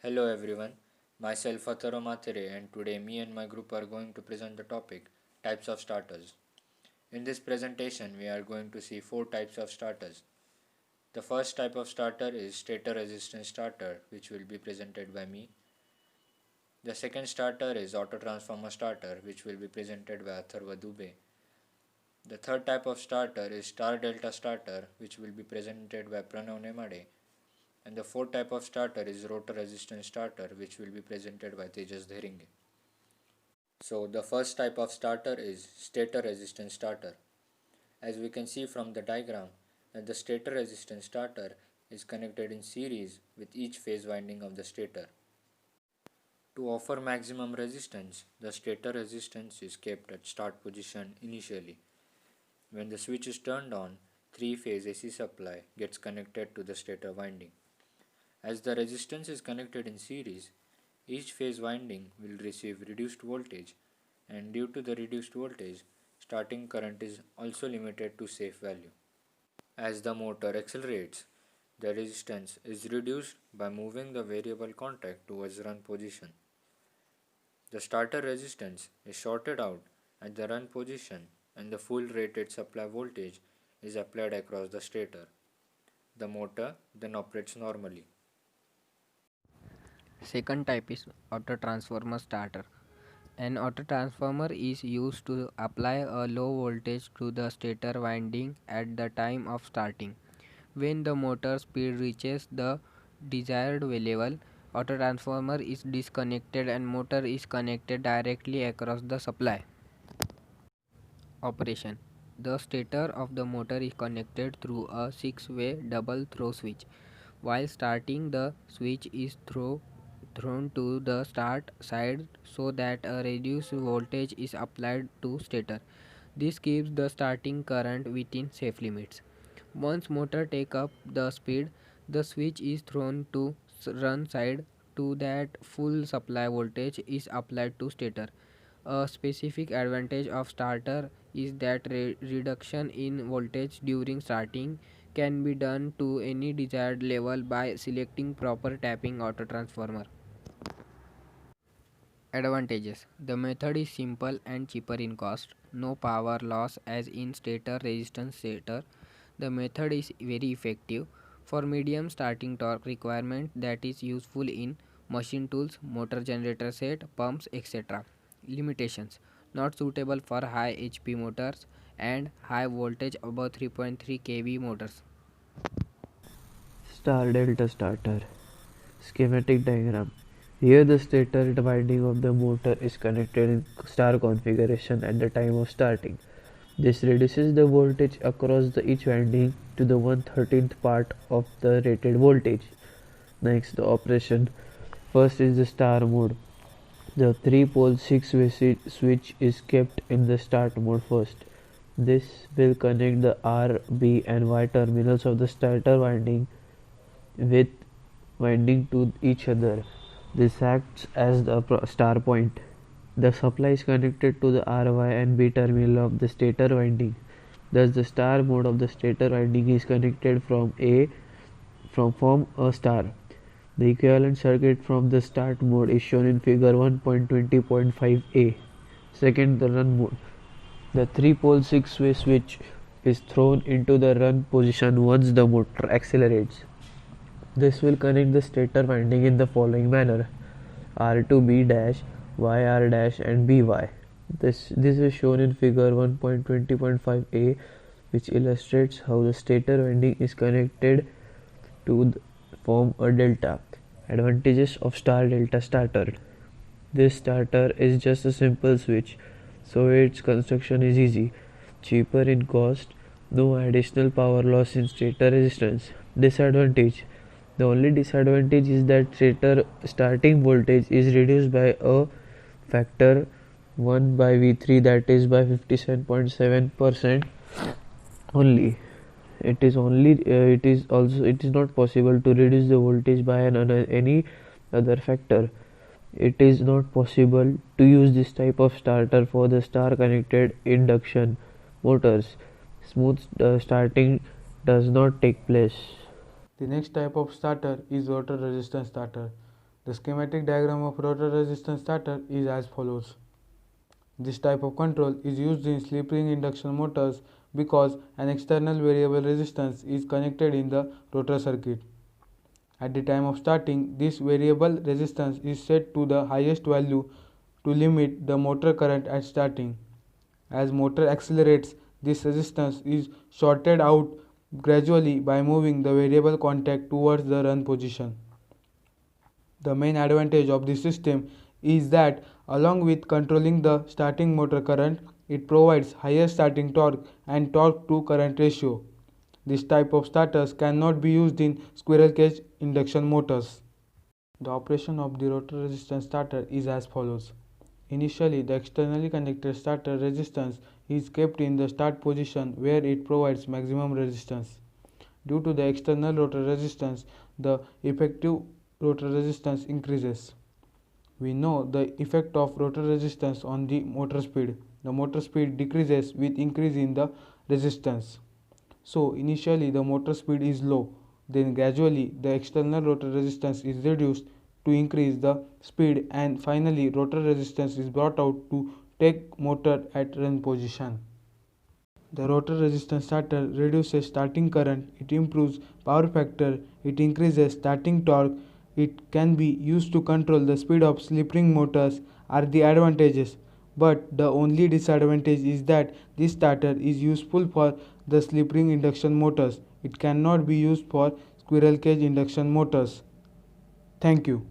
Hello everyone, myself Ataro Mathire and today me and my group are going to present the topic Types of Starters. In this presentation we are going to see 4 types of starters. The first type of starter is stator resistance starter, which will be presented by me. The second starter is auto transformer starter, which will be presented by Atharva Dubey. The third type of starter is star delta starter, which will be presented by Pranav Nemade. And the fourth type of starter is rotor resistance starter, which will be presented by Tejas Dheringe. So the first type of starter is stator resistance starter. As we can see from the diagram, that the stator resistance starter is connected in series with each phase winding of the stator. To offer maximum resistance, the stator resistance is kept at start position initially. When the switch is turned on, 3-phase AC supply gets connected to the stator winding. As the resistance is connected in series, each phase winding will receive reduced voltage, and due to the reduced voltage, starting current is also limited to safe value. As the motor accelerates, the resistance is reduced by moving the variable contact towards run position. The starter resistance is shorted out at the run position and the full rated supply voltage is applied across the stator. The motor then operates normally. Second type is auto transformer starter. An auto transformer is used to apply a low voltage to the stator winding at the time of starting. When the motor speed reaches the desired level, auto transformer is disconnected and motor is connected directly across the supply. Operation: the stator of the motor is connected through a 6-way double throw switch. While starting, the switch is thrown to the start side so that a reduced voltage is applied to stator. This keeps the starting current within safe limits. Once motor take up the speed, the switch is thrown to run side to that full supply voltage is applied to stator. A specific advantage of starter is that reduction in voltage during starting can be done to any desired level by selecting proper tapping auto transformer. Advantages: the method is simple and cheaper in cost. No power loss as in stator resistance stator. The method is very effective for medium starting torque requirement that is useful in machine tools, motor generator set, pumps, etc. Limitations: not suitable for high HP motors and high voltage above 3.3 kV motors. Star delta starter. Schematic diagram. Here the stator winding of the motor is connected in star configuration at the time of starting. This reduces the voltage across each winding to the 1/13th part of the rated voltage. Next, the operation. First is the star mode. The 3-pole 6-way switch is kept in the start mode first. This will connect the R, B and Y terminals of the starter winding with winding to each other. This acts as the star point. The supply is connected to the R, Y and B terminal of the stator winding. Thus the star mode of the stator winding is connected from form a star. The equivalent circuit from the start mode is shown in figure 1.20.5a. Second, the run mode. The 3-pole 6-way switch is thrown into the run position once the motor accelerates. This will connect the stator winding in the following manner: R to B dash, YR dash and BY. This is shown in figure 1.20.5a, which illustrates how the stator winding is connected to form a delta. Advantages of star delta starter. This starter is just a simple switch, so its construction is easy, cheaper in cost, no additional power loss in stator resistance. Disadvantage: the only disadvantage is that stator starting voltage is reduced by a factor 1 by V3, that is by 57.7% only. It is not possible to reduce the voltage by any other factor. It is not possible to use this type of starter for the star connected induction motors. Smooth starting does not take place. The next type of starter is rotor resistance starter. The schematic diagram of rotor resistance starter is as follows. This type of control is used in slip ring induction motors because an external variable resistance is connected in the rotor circuit. At the time of starting, this variable resistance is set to the highest value to limit the motor current at starting. As motor accelerates, this resistance is shorted out gradually by moving the variable contact towards the run position. The main advantage of this system is that along with controlling the starting motor current, it provides higher starting torque and torque to current ratio. This type of starters cannot be used in squirrel cage induction motors. The operation of the rotor resistance starter is as follows. Initially, the externally connected starter resistance is kept in the start position where it provides maximum resistance. Due to the external rotor resistance, the effective rotor resistance increases. We know the effect of rotor resistance on the motor speed. The motor speed decreases with increase in the resistance. So initially the motor speed is low, then gradually the external rotor resistance is reduced to increase the speed, and finally rotor resistance is brought out to take motor at run position. The rotor resistance starter reduces starting current, it improves power factor, it increases starting torque, it can be used to control the speed of slip ring motors are the advantages. But the only disadvantage is that this starter is useful for the slip ring induction motors. It cannot be used for squirrel cage induction motors. Thank you.